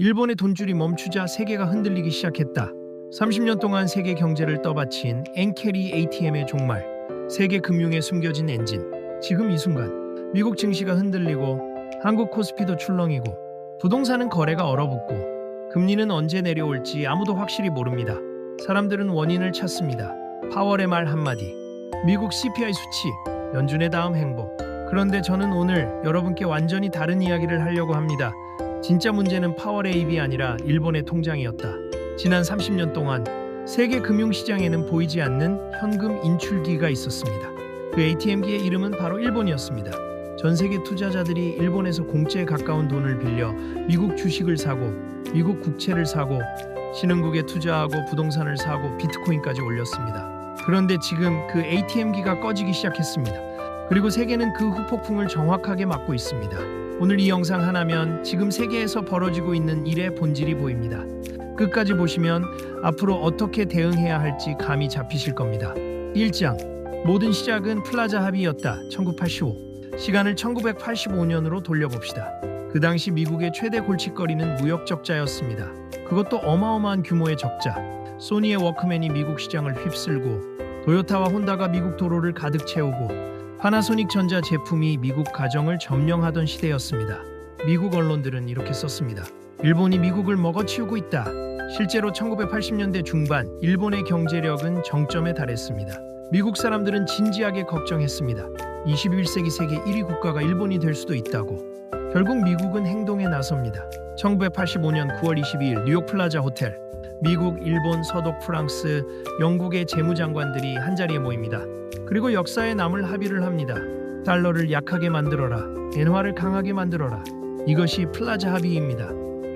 일본의 돈줄이 멈추자 세계가 흔들리기 시작했다. 30년 동안 세계 경제를 떠받친 엔케리 ATM의 종말, 세계 금융에 숨겨진 엔진. 지금 이 순간 미국 증시가 흔들리고 한국 코스피도 출렁이고 부동산은 거래가 얼어붙고 금리는 언제 내려올지 아무도 확실히 모릅니다. 사람들은 원인을 찾습니다. 파월의 말 한마디, 미국 CPI 수치, 연준의 다음 행보. 그런데 저는 오늘 여러분께 완전히 다른 이야기를 하려고 합니다. 진짜 문제는 파월의 입이 아니라 일본의 통장이었다. 지난 30년 동안 세계 금융시장에는 보이지 않는 현금 인출기가 있었습니다. 그 ATM기의 이름은 바로 일본이었습니다. 전 세계 투자자들이 일본에서 공짜에 가까운 돈을 빌려 미국 주식을 사고 미국 국채를 사고 신흥국에 투자하고 부동산을 사고 비트코인까지 올렸습니다. 그런데 지금 그 ATM기가 꺼지기 시작했습니다. 그리고 세계는 그 후폭풍을 정확하게 막고 있습니다. 오늘 이 영상 하나면 지금 세계에서 벌어지고 있는 일의 본질이 보입니다. 끝까지 보시면 앞으로 어떻게 대응해야 할지 감이 잡히실 겁니다. 1장, 모든 시작은 플라자 합의였다. 1985. 시간을 1985년으로 돌려봅시다. 그 당시 미국의 최대 골칫거리는 무역 적자였습니다. 그것도 어마어마한 규모의 적자. 소니의 워크맨이 미국 시장을 휩쓸고 도요타와 혼다가 미국 도로를 가득 채우고 파나소닉 전자 제품이 미국 가정을 점령하던 시대였습니다. 미국 언론들은 이렇게 썼습니다. 일본이 미국을 먹어치우고 있다. 실제로 1980년대 중반 일본의 경제력은 정점에 달했습니다. 미국 사람들은 진지하게 걱정했습니다. 21세기 세계 1위 국가가 일본이 될 수도 있다고. 결국 미국은 행동에 나섭니다. 1985년 9월 22일 뉴욕 플라자 호텔. 미국, 일본, 서독, 프랑스, 영국의 재무장관들이 한자리에 모입니다. 그리고 역사에 남을 합의를 합니다. 달러를 약하게 만들어라. 엔화를 강하게 만들어라. 이것이 플라자 합의입니다.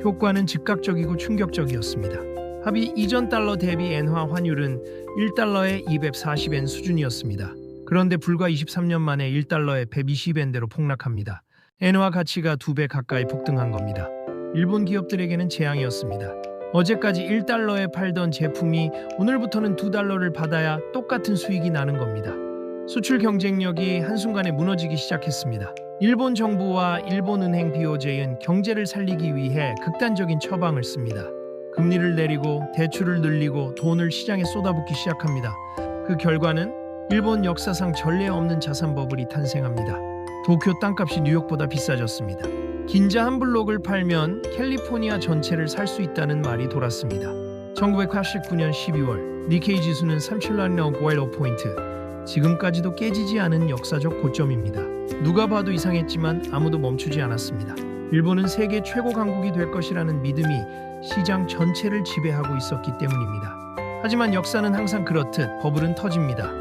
효과는 즉각적이고 충격적이었습니다. 합의 이전 달러 대비 엔화 환율은 1달러에 240엔 수준이었습니다. 그런데 불과 23년 만에 1달러에 120엔대로 폭락합니다. 엔화 가치가 2배 가까이 폭등한 겁니다. 일본 기업들에게는 재앙이었습니다. 어제까지 1달러에 팔던 제품이 오늘부터는 2달러를 받아야 똑같은 수익이 나는 겁니다. 수출 경쟁력이 한순간에 무너지기 시작했습니다. 일본 정부와 일본은행 BOJ는 경제를 살리기 위해 극단적인 처방을 씁니다. 금리를 내리고 대출을 늘리고 돈을 시장에 쏟아붓기 시작합니다. 그 결과는 일본 역사상 전례 없는 자산 버블이 탄생합니다. 도쿄 땅값이 뉴욕보다 비싸졌습니다. 긴자 한 블록을 팔면 캘리포니아 전체를 살 수 있다는 말이 돌았습니다. 1989년 12월 니케이 지수는 37.5포인트, 지금까지도 깨지지 않은 역사적 고점입니다. 누가 봐도 이상했지만 아무도 멈추지 않았습니다. 일본은 세계 최고 강국이 될 것이라는 믿음이 시장 전체를 지배하고 있었기 때문입니다. 하지만 역사는 항상 그렇듯 버블은 터집니다.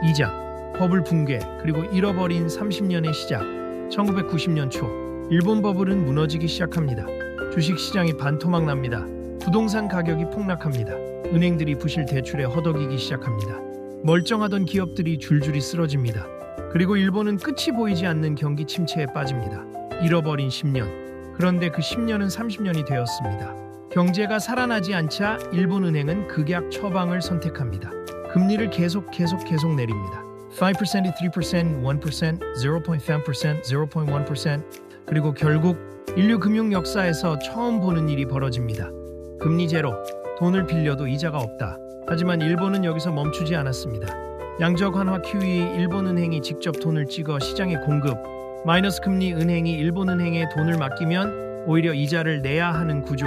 2장, 버블 붕괴, 그리고 잃어버린 30년의 시작. 1990년 초 일본 버블은 무너지기 시작합니다. 주식시장이 반토막 납니다. 부동산 가격이 폭락합니다. 은행들이 부실 대출에 허덕이기 시작합니다. 멀쩡하던 기업들이 줄줄이 쓰러집니다. 그리고 일본은 끝이 보이지 않는 경기 침체에 빠집니다. 잃어버린 10년. 그런데 그 10년은 30년이 되었습니다. 경제가 살아나지 않자 일본은행은 극약 처방을 선택합니다. 금리를 계속 내립니다. 5%, 3%, 1%, 0.5%, 0.1%, 그리고 결국 인류 금융 역사에서 처음 보는 일이 벌어집니다. 금리 제로, 돈을 빌려도 이자가 없다. 하지만 일본은 여기서 멈추지 않았습니다. 양적 환화 QE, 일본은행이 직접 돈을 찍어 시장에 공급, 마이너스 금리 은행이 일본은행에 돈을 맡기면 오히려 이자를 내야 하는 구조,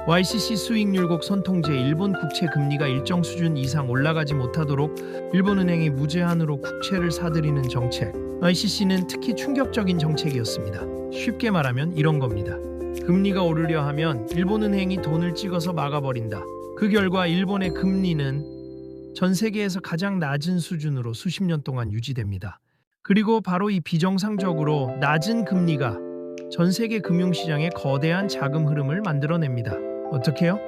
YCC 수익률 곡선 통제, 일본 국채 금리가 일정 수준 이상 올라가지 못하도록 일본은행이 무제한으로 국채를 사들이는 정책. YCC는 특히 충격적인 정책이었습니다. 쉽게 말하면 이런 겁니다. 금리가 오르려 하면 일본은행이 돈을 찍어서 막아버린다. 그 결과 일본의 금리는 전 세계에서 가장 낮은 수준으로 수십 년 동안 유지됩니다. 그리고 바로 이 비정상적으로 낮은 금리가 전 세계 금융시장에 거대한 자금 흐름을 만들어냅니다. 어떻게요?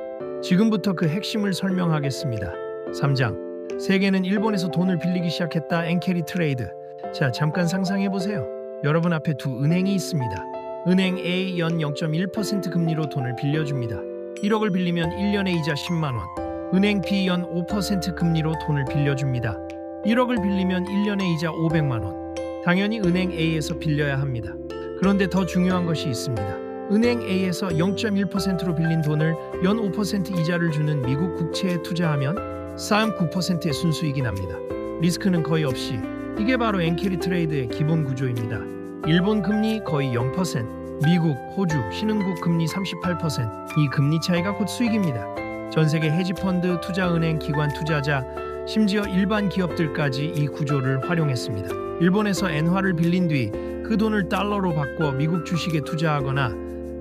지금부터 그 핵심을 설명하겠습니다. 3장, 세계는 일본에서 돈을 빌리기 시작했다. 엔케리 트레이드. 자, 잠깐 상상해보세요. 여러분 앞에 두 은행이 있습니다. 은행 A 연 0.1% 금리로 돈을 빌려줍니다. 1억을 빌리면 1년에 이자 10만 원. 은행 B 연 5% 금리로 돈을 빌려줍니다. 1억을 빌리면 1년에 이자 500만 원. 당연히 은행 A에서 빌려야 합니다. 그런데 더 중요한 것이 있습니다. 은행 A에서 0.1%로 빌린 돈을 연 5% 이자를 주는 미국 국채에 투자하면 싸움 9%의 순수익이 납니다. 리스크는 거의 없이. 이게 바로 엔캐리 트레이드의 기본 구조입니다. 일본 금리 거의 0%, 미국, 호주, 신흥국 금리 38%. 이 금리 차이가 곧 수익입니다. 전 세계 헤지펀드, 투자은행, 기관 투자자, 심지어 일반 기업들까지 이 구조를 활용했습니다. 일본에서 엔화를 빌린 뒤 그 돈을 달러로 바꿔 미국 주식에 투자하거나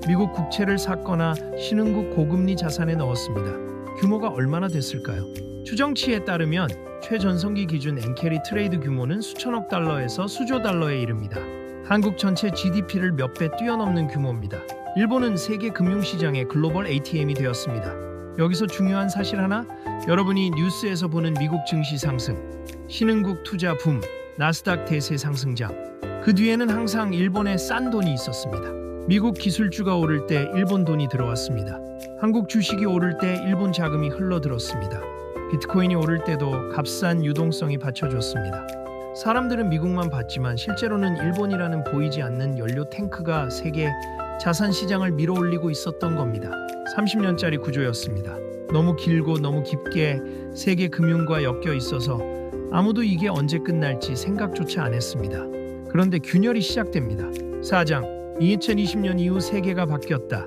미국 국채를 샀거나 신흥국 고금리 자산에 넣었습니다. 규모가 얼마나 됐을까요? 추정치에 따르면 최전성기 기준 엔캐리 트레이드 규모는 수천억 달러에서 수조 달러에 이릅니다. 한국 전체 GDP를 몇 배 뛰어넘는 규모입니다. 일본은 세계 금융시장의 글로벌 ATM이 되었습니다. 여기서 중요한 사실 하나, 여러분이 뉴스에서 보는 미국 증시 상승, 신흥국 투자 붐, 나스닥 대세 상승장, 그 뒤에는 항상 일본에 싼 돈이 있었습니다. 미국 기술주가 오를 때 일본 돈이 들어왔습니다. 한국 주식이 오를 때 일본 자금이 흘러들었습니다. 비트코인이 오를 때도 값싼 유동성이 받쳐줬습니다. 사람들은 미국만 봤지만 실제로는 일본이라는 보이지 않는 연료 탱크가 세계 자산 시장을 밀어올리고 있었던 겁니다. 30년짜리 구조였습니다. 너무 길고 너무 깊게 세계 금융과 엮여 있어서 아무도 이게 언제 끝날지 생각조차 안 했습니다. 그런데 균열이 시작됩니다. 4장 2020년 이후 세계가 바뀌었다.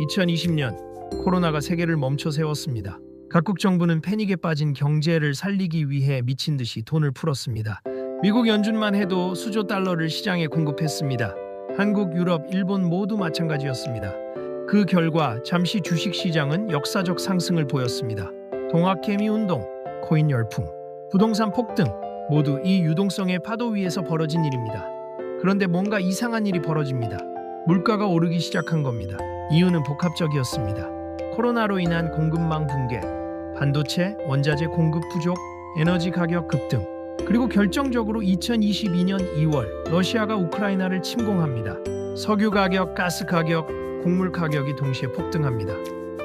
2020년 코로나가 세계를 멈춰 세웠습니다. 각국 정부는 패닉에 빠진 경제를 살리기 위해 미친 듯이 돈을 풀었습니다. 미국 연준만 해도 수조 달러를 시장에 공급했습니다. 한국, 유럽, 일본 모두 마찬가지였습니다. 그 결과 잠시 주식시장은 역사적 상승을 보였습니다. 동학개미 운동, 코인 열풍, 부동산 폭등 모두 이 유동성의 파도 위에서 벌어진 일입니다. 그런데 뭔가 이상한 일이 벌어집니다. 물가가 오르기 시작한 겁니다. 이유는 복합적이었습니다. 코로나로 인한 공급망 붕괴, 반도체, 원자재 공급 부족, 에너지 가격 급등, 그리고 결정적으로 2022년 2월 러시아가 우크라이나를 침공합니다. 석유 가격, 가스 가격, 곡물 가격이 동시에 폭등합니다.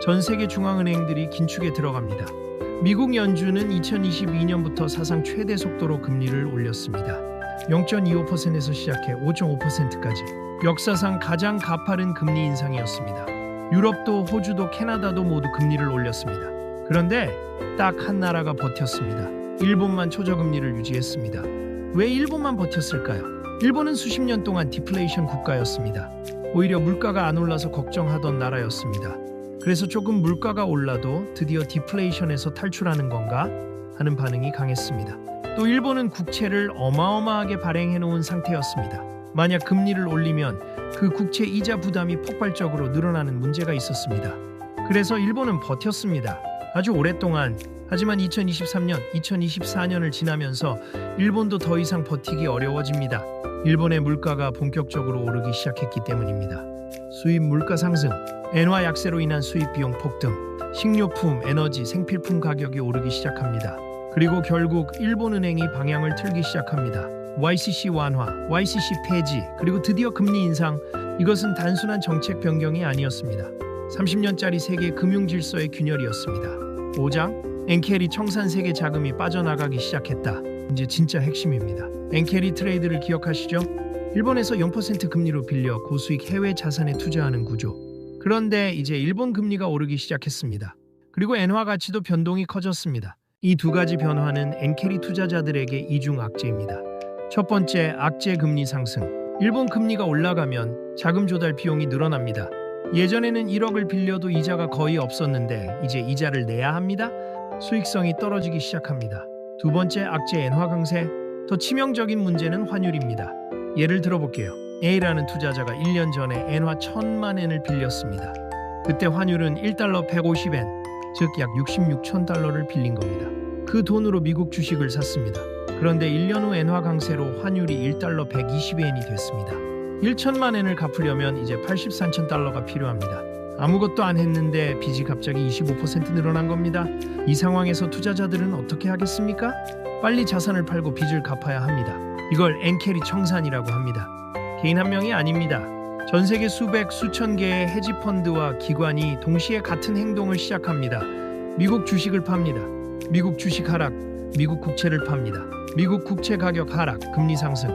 전 세계 중앙은행들이 긴축에 들어갑니다. 미국 연준은 2022년부터 사상 최대 속도로 금리를 올렸습니다. 0.25%에서 시작해 5.5%까지. 역사상 가장 가파른 금리 인상이었습니다. 유럽도 호주도 캐나다도 모두 금리를 올렸습니다. 그런데 딱 한 나라가 버텼습니다. 일본만 초저금리를 유지했습니다. 왜 일본만 버텼을까요? 일본은 수십 년 동안 디플레이션 국가였습니다. 오히려 물가가 안 올라서 걱정하던 나라였습니다. 그래서 조금 물가가 올라도 드디어 디플레이션에서 탈출하는 건가 하는 반응이 강했습니다. 또 일본은 국채를 어마어마하게 발행해 놓은 상태였습니다. 만약 금리를 올리면 그 국채 이자 부담이 폭발적으로 늘어나는 문제가 있었습니다. 그래서 일본은 버텼습니다. 아주 오랫동안. 하지만 2023년, 2024년을 지나면서 일본도 더 이상 버티기 어려워집니다. 일본의 물가가 본격적으로 오르기 시작했기 때문입니다. 수입 물가 상승, 엔화 약세로 인한 수입 비용 폭등, 식료품, 에너지, 생필품 가격이 오르기 시작합니다. 그리고 결국 일본은행이 방향을 틀기 시작합니다. YCC 완화, YCC 폐지, 그리고 드디어 금리 인상. 이것은 단순한 정책 변경이 아니었습니다. 30년짜리 세계 금융 질서의 균열이었습니다. 5장 엔캐리 청산 세계 자금이 빠져나가기 시작했다. 이제 진짜 핵심입니다. 엔캐리 트레이드를 기억하시죠? 일본에서 0% 금리로 빌려 고수익 해외 자산에 투자하는 구조. 그런데 이제 일본 금리가 오르기 시작했습니다. 그리고 엔화 가치도 변동이 커졌습니다. 이 두 가지 변화는 엔캐리 투자자들에게 이중 악재입니다. 첫 번째, 악재 금리 상승. 일본 금리가 올라가면 자금 조달 비용이 늘어납니다. 예전에는 1억을 빌려도 이자가 거의 없었는데 이제 이자를 내야 합니다. 수익성이 떨어지기 시작합니다. 두 번째 악재 엔화 강세. 더 치명적인 문제는 환율입니다. 예를 들어볼게요. A라는 투자자가 1년 전에 엔화 1,000만 엔을 빌렸습니다. 그때 환율은 1달러 150엔, 즉 약 66천 달러를 빌린 겁니다. 그 돈으로 미국 주식을 샀습니다. 그런데 1년 후 엔화 강세로 환율이 1달러 120엔이 됐습니다. 1천만 엔을 갚으려면 이제 83천 달러가 필요합니다. 아무것도 안 했는데 빚이 갑자기 25% 늘어난 겁니다. 이 상황에서 투자자들은 어떻게 하겠습니까? 빨리 자산을 팔고 빚을 갚아야 합니다. 이걸 엔캐리 청산이라고 합니다. 개인 한 명이 아닙니다. 전 세계 수백, 수천 개의 헤지펀드와 기관이 동시에 같은 행동을 시작합니다. 미국 주식을 팝니다. 미국 주식 하락, 미국 국채를 팝니다. 미국 국채 가격 하락, 금리 상승.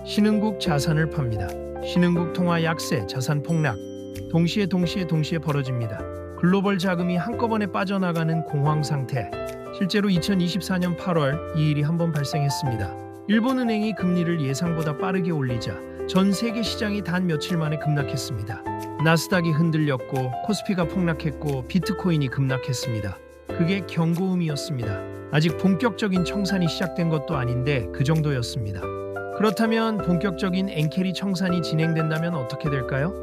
신흥국 자산을 팝니다. 신흥국 통화 약세, 자산 폭락. 동시에 벌어집니다. 글로벌 자금이 한꺼번에 빠져나가는 공황 상태. 실제로 2024년 8월 이 일이 한번 발생했습니다. 일본은행이 금리를 예상보다 빠르게 올리자 전 세계 시장이 단 며칠 만에 급락했습니다. 나스닥이 흔들렸고 코스피가 폭락했고 비트코인이 급락했습니다. 그게 경고음이었습니다. 아직 본격적인 청산이 시작된 것도 아닌데 그 정도였습니다. 그렇다면 본격적인 엔캐리 청산이 진행된다면 어떻게 될까요?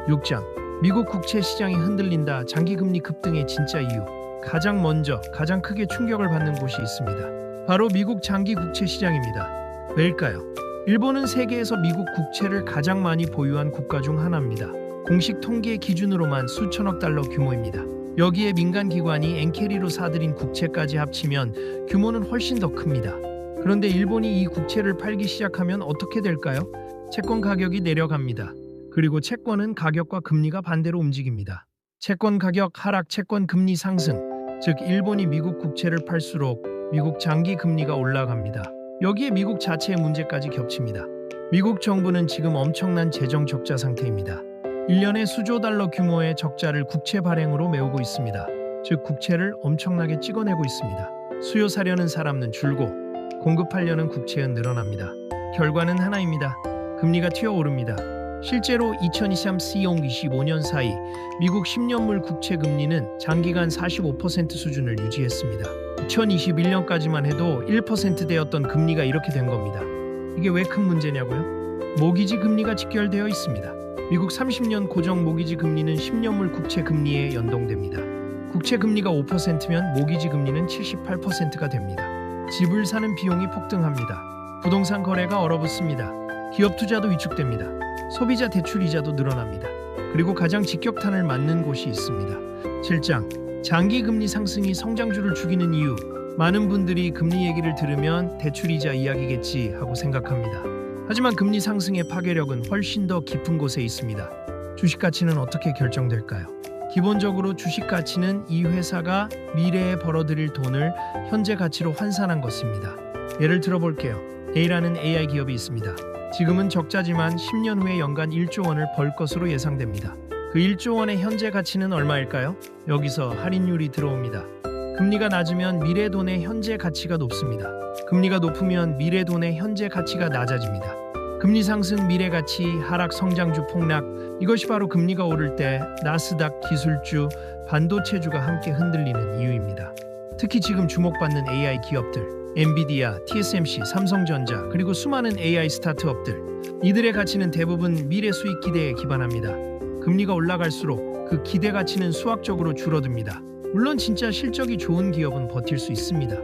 6장 미국 국채 시장이 흔들린다. 장기금리 급등의 진짜 이유. 가장 먼저 가장 크게 충격을 받는 곳이 있습니다. 바로 미국 장기 국채 시장입니다. 왜일까요? 일본은 세계에서 미국 국채를 가장 많이 보유한 국가 중 하나입니다. 공식 통계 기준으로만 수천억 달러 규모입니다. 여기에 민간 기관이 엔캐리로 사들인 국채까지 합치면 규모는 훨씬 더 큽니다. 그런데 일본이 이 국채를 팔기 시작하면 어떻게 될까요? 채권 가격이 내려갑니다. 그리고 채권은 가격과 금리가 반대로 움직입니다. 채권 가격 하락, 채권 금리 상승. 즉 일본이 미국 국채를 팔수록 미국 장기 금리가 올라갑니다. 여기에 미국 자체의 문제까지 겹칩니다. 미국 정부는 지금 엄청난 재정 적자 상태입니다. 1년에 수조 달러 규모의 적자를 국채 발행으로 메우고 있습니다. 즉 국채를 엄청나게 찍어내고 있습니다. 수요 사려는 사람은 줄고 공급하려는 국채는 늘어납니다. 결과는 하나입니다. 금리가 튀어오릅니다. 실제로 2023-25년 사이 미국 10년물 국채 금리는 장기간 45% 수준을 유지했습니다. 2021년까지만 해도 1%대였던 금리가 이렇게 된 겁니다. 이게 왜 큰 문제냐고요? 모기지 금리가 직결되어 있습니다. 미국 30년 고정 모기지 금리는 10년물 국채 금리에 연동됩니다. 국채 금리가 5%면 모기지 금리는 78%가 됩니다. 집을 사는 비용이 폭등합니다. 부동산 거래가 얼어붙습니다. 기업 투자도 위축됩니다. 소비자 대출 이자도 늘어납니다. 그리고 가장 직격탄을 맞는 곳이 있습니다. 7장 장기 금리 상승이 성장주를 죽이는 이유. 많은 분들이 금리 얘기를 들으면 대출 이자 이야기겠지 하고 생각합니다. 하지만 금리 상승의 파괴력은 훨씬 더 깊은 곳에 있습니다. 주식 가치는 어떻게 결정될까요? 기본적으로 주식 가치는 이 회사가 미래에 벌어들일 돈을 현재 가치로 환산한 것입니다. 예를 들어 볼게요. A라는 AI 기업이 있습니다. 지금은 적자지만 10년 후에 연간 1조 원을 벌 것으로 예상됩니다. 그 1조 원의 현재 가치는 얼마일까요? 여기서 할인율이 들어옵니다. 금리가 낮으면 미래 돈의 현재 가치가 높습니다. 금리가 높으면 미래 돈의 현재 가치가 낮아집니다. 금리 상승, 미래 가치, 하락, 성장주 폭락. 이것이 바로 금리가 오를 때 나스닥, 기술주, 반도체주가 함께 흔들리는 이유입니다. 특히 지금 주목받는 AI 기업들, 엔비디아, TSMC, 삼성전자, 그리고 수많은 AI 스타트업들. 이들의 가치는 대부분 미래 수익 기대에 기반합니다. 금리가 올라갈수록 그 기대 가치는 수학적으로 줄어듭니다. 물론 진짜 실적이 좋은 기업은 버틸 수 있습니다.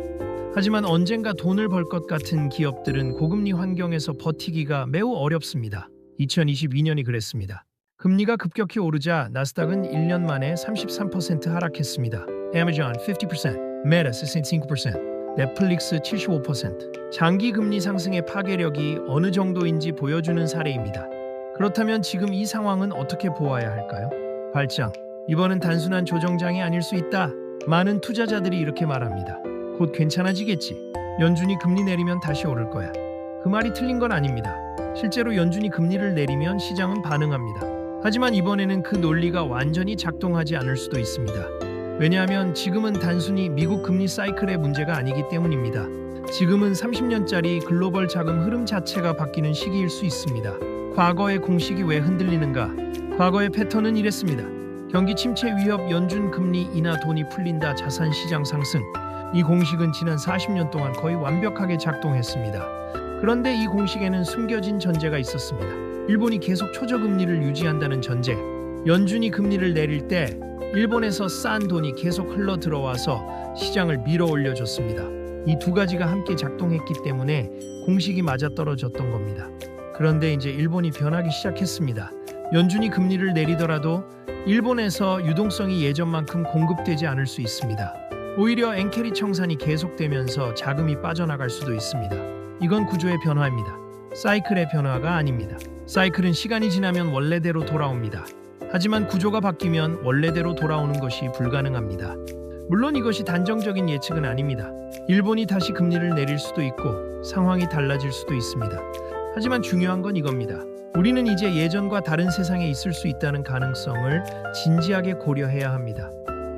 하지만 언젠가 돈을 벌 것 같은 기업들은 고금리 환경에서 버티기가 매우 어렵습니다. 2022년이 그랬습니다. 금리가 급격히 오르자 나스닥은 1년 만에 33% 하락했습니다. Amazon 50%, Meta 65%, 넷플릭스 75%. 장기 금리 상승의 파괴력이 어느 정도인지 보여주는 사례입니다. 그렇다면 지금 이 상황은 어떻게 보아야 할까요? 발장. 이번은 단순한 조정장이 아닐 수 있다. 많은 투자자들이 이렇게 말합니다. 곧 괜찮아지겠지. 연준이 금리 내리면 다시 오를 거야. 그 말이 틀린 건 아닙니다. 실제로 연준이 금리를 내리면 시장은 반응합니다. 하지만 이번에는 그 논리가 완전히 작동하지 않을 수도 있습니다. 왜냐하면 지금은 단순히 미국 금리 사이클의 문제가 아니기 때문입니다. 지금은 30년짜리 글로벌 자금 흐름 자체가 바뀌는 시기일 수 있습니다. 과거의 공식이 왜 흔들리는가? 과거의 패턴은 이랬습니다. 경기 침체 위협, 연준 금리 인하, 돈이 풀린다, 자산 시장 상승. 이 공식은 지난 40년 동안 거의 완벽하게 작동했습니다. 그런데 이 공식에는 숨겨진 전제가 있었습니다. 일본이 계속 초저금리를 유지한다는 전제. 연준이 금리를 내릴 때 일본에서 싼 돈이 계속 흘러 들어와서 시장을 밀어 올려줬습니다. 이 두 가지가 함께 작동했기 때문에 공식이 맞아떨어졌던 겁니다. 그런데 이제 일본이 변하기 시작했습니다. 연준이 금리를 내리더라도 일본에서 유동성이 예전만큼 공급되지 않을 수 있습니다. 오히려 엔캐리 청산이 계속되면서 자금이 빠져나갈 수도 있습니다. 이건 구조의 변화입니다. 사이클의 변화가 아닙니다. 사이클은 시간이 지나면 원래대로 돌아옵니다. 하지만 구조가 바뀌면 원래대로 돌아오는 것이 불가능합니다. 물론 이것이 단정적인 예측은 아닙니다. 일본이 다시 금리를 내릴 수도 있고 상황이 달라질 수도 있습니다. 하지만 중요한 건 이겁니다. 우리는 이제 예전과 다른 세상에 있을 수 있다는 가능성을 진지하게 고려해야 합니다.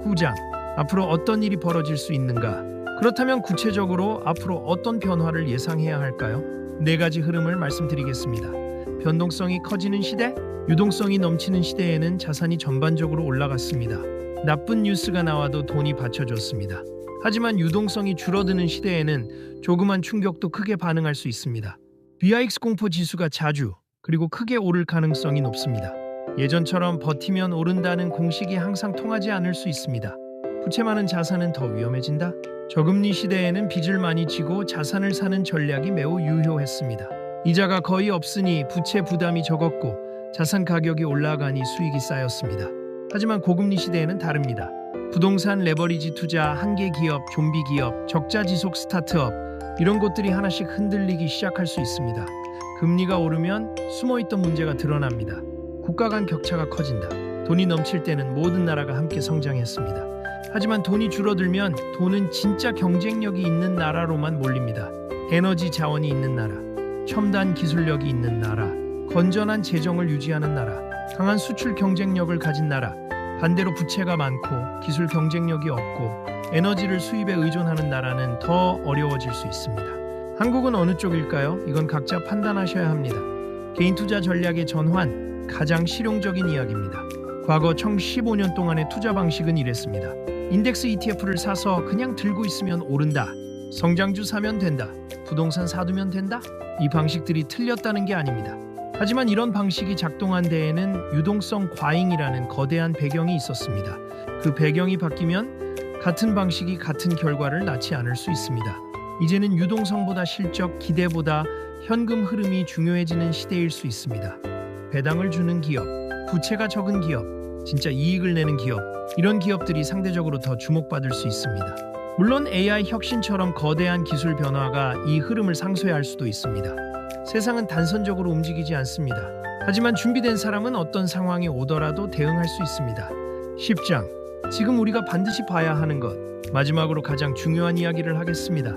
9장. 앞으로 어떤 일이 벌어질 수 있는가? 그렇다면 구체적으로 앞으로 어떤 변화를 예상해야 할까요? 4가지 흐름을 말씀드리겠습니다. 변동성이 커지는 시대, 유동성이 넘치는 시대에는 자산이 전반적으로 올라갔습니다. 나쁜 뉴스가 나와도 돈이 받쳐줬습니다. 하지만 유동성이 줄어드는 시대에는 조그만 충격도 크게 반응할 수 있습니다. VIX 공포 지수가 자주 그리고 크게 오를 가능성이 높습니다. 예전처럼 버티면 오른다는 공식이 항상 통하지 않을 수 있습니다. 부채 많은 자산은 더 위험해진다. 저금리 시대에는 빚을 많이 지고 자산을 사는 전략이 매우 유효했습니다. 이자가 거의 없으니 부채 부담이 적었고 자산 가격이 올라가니 수익이 쌓였습니다. 하지만 고금리 시대에는 다릅니다. 부동산 레버리지 투자, 한계 기업, 좀비 기업, 적자 지속 스타트업 이런 곳들이 하나씩 흔들리기 시작할 수 있습니다. 금리가 오르면 숨어있던 문제가 드러납니다. 국가 간 격차가 커진다. 돈이 넘칠 때는 모든 나라가 함께 성장했습니다. 하지만 돈이 줄어들면 돈은 진짜 경쟁력이 있는 나라로만 몰립니다. 에너지 자원이 있는 나라, 첨단 기술력이 있는 나라, 건전한 재정을 유지하는 나라, 강한 수출 경쟁력을 가진 나라, 반대로 부채가 많고 기술 경쟁력이 없고 에너지를 수입에 의존하는 나라는 더 어려워질 수 있습니다. 한국은 어느 쪽일까요? 이건 각자 판단하셔야 합니다. 개인 투자 전략의 전환, 가장 실용적인 이야기입니다. 과거 총 15년 동안의 투자 방식은 이랬습니다. 인덱스 ETF를 사서 그냥 들고 있으면 오른다. 성장주 사면 된다. 부동산 사두면 된다. 이 방식들이 틀렸다는 게 아닙니다. 하지만 이런 방식이 작동한 데에는 유동성 과잉이라는 거대한 배경이 있었습니다. 그 배경이 바뀌면 같은 방식이 같은 결과를 낳지 않을 수 있습니다. 이제는 유동성보다 실적, 기대보다 현금 흐름이 중요해지는 시대일 수 있습니다. 배당을 주는 기업, 부채가 적은 기업, 진짜 이익을 내는 기업, 이런 기업들이 상대적으로 더 주목받을 수 있습니다. 물론 AI 혁신처럼 거대한 기술 변화가 이 흐름을 상쇄할 수도 있습니다. 세상은 단선적으로 움직이지 않습니다. 하지만 준비된 사람은 어떤 상황이 오더라도 대응할 수 있습니다. 10장. 지금 우리가 반드시 봐야 하는 것. 마지막으로 가장 중요한 이야기를 하겠습니다.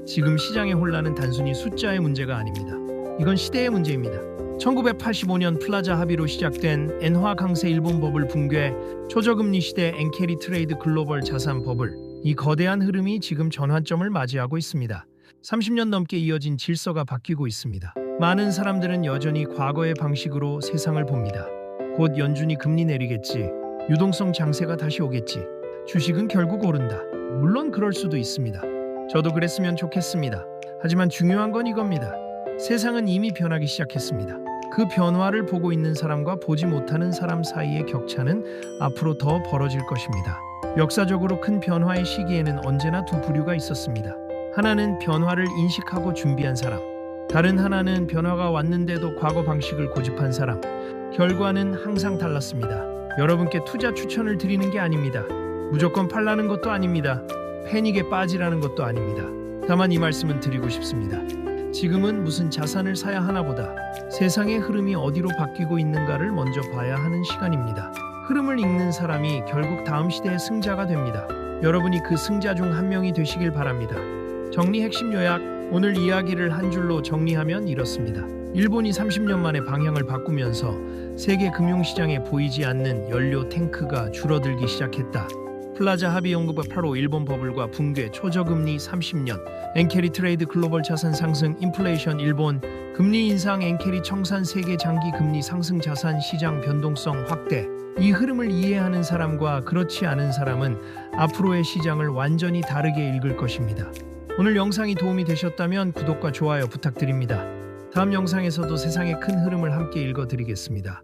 지금 시장의 혼란은 단순히 숫자의 문제가 아닙니다. 이건 시대의 문제입니다. 1985년 플라자 합의로 시작된 엔화 강세 일본 버블 붕괴, 초저금리 시대 엔캐리 트레이드 글로벌 자산 버블, 이 거대한 흐름이 지금 전환점을 맞이하고 있습니다. 30년 넘게 이어진 질서가 바뀌고 있습니다. 많은 사람들은 여전히 과거의 방식으로 세상을 봅니다. 곧 연준이 금리 내리겠지. 유동성 장세가 다시 오겠지. 주식은 결국 오른다. 물론 그럴 수도 있습니다. 저도 그랬으면 좋겠습니다. 하지만 중요한 건 이겁니다. 세상은 이미 변하기 시작했습니다. 그 변화를 보고 있는 사람과 보지 못하는 사람 사이의 격차는 앞으로 더 벌어질 것입니다. 역사적으로 큰 변화의 시기에는 언제나 두 부류가 있었습니다. 하나는 변화를 인식하고 준비한 사람, 다른 하나는 변화가 왔는데도 과거 방식을 고집한 사람. 결과는 항상 달랐습니다. 여러분께 투자 추천을 드리는 게 아닙니다. 무조건 팔라는 것도 아닙니다. 패닉에 빠지라는 것도 아닙니다. 다만 이 말씀은 드리고 싶습니다. 지금은 무슨 자산을 사야 하나보다 세상의 흐름이 어디로 바뀌고 있는가를 먼저 봐야 하는 시간입니다. 흐름을 읽는 사람이 결국 다음 시대의 승자가 됩니다. 여러분이 그 승자 중 한 명이 되시길 바랍니다. 정리 핵심 요약. 오늘 이야기를 한 줄로 정리하면 이렇습니다. 일본이 30년 만에 방향을 바꾸면서 세계 금융시장에 보이지 않는 연료 탱크가 줄어들기 시작했다. 플라자 합의 연구가 8호 일본 버블과 붕괴, 초저금리 30년, 엔캐리 트레이드 글로벌 자산 상승, 인플레이션 일본, 금리 인상, 엔캐리 청산, 세계 장기 금리 상승, 자산 시장 변동성 확대. 이 흐름을 이해하는 사람과 그렇지 않은 사람은 앞으로의 시장을 완전히 다르게 읽을 것입니다. 오늘 영상이 도움이 되셨다면 구독과 좋아요 부탁드립니다. 다음 영상에서도 세상의 큰 흐름을 함께 읽어드리겠습니다.